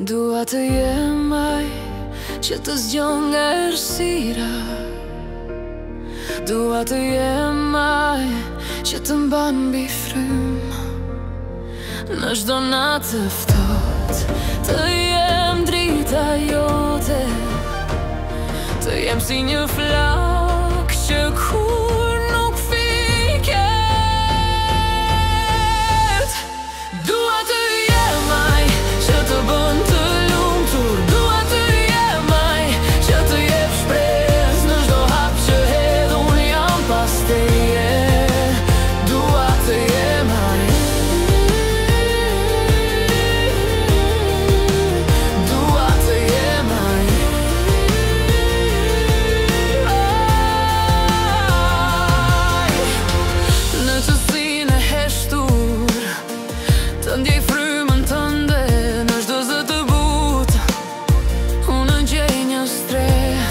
Dua të jem ai që të zgjon nga errësira. Dua të jem ai që të mban mbi frymë. Në çdo natë të ftohtë të jem drita jote. Të jem si një flak që kur nuk fiket. Dua të jem ai që të bën të lumtur. Dua të jem ai që të jep shpresë në çdo hap që hedh. Unë jam pas teje. Dua të jem ai. Dua të jem ai. Në qësinë e heshtur të ndjej frymën tënde. Në çdo zë të butë unë gjej një streh.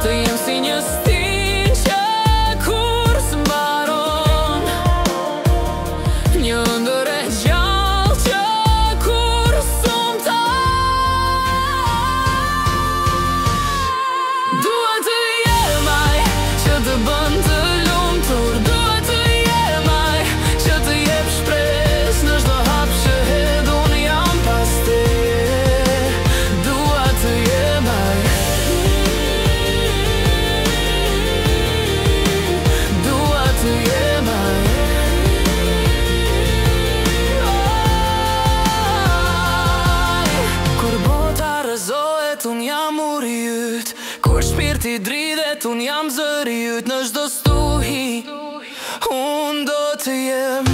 Të jem si një stinj që kur s'mbaron. Një ëndër e gjallë që kur s'umton. Dua të jem ai që të bën të lumtur. Dua të jem ai që të jep shpresë në çdo hap që hedh. Unë jam pas teje. Dua të jem ai. Dua të jem ai. Kur bota rrëzohet, unë jam uri yt. Kur shpirti dridhet, unë jam zëri yt. Në çdo stuhi unë do të jem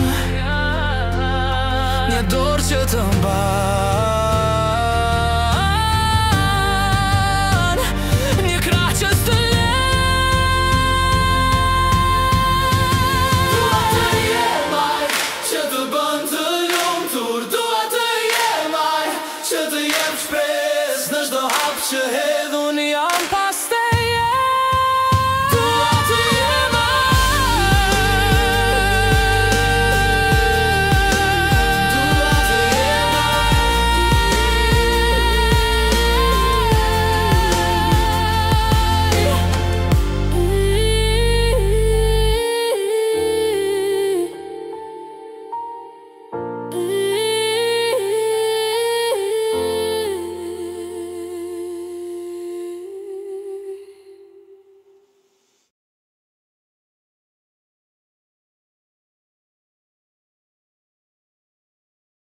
një dorë që të mban, një krah që s'të lën. Dua të jem ai që të bën të lumtur. Dua të jem ai që të jep shpresë në çdo hap që hedh. Unë jam pa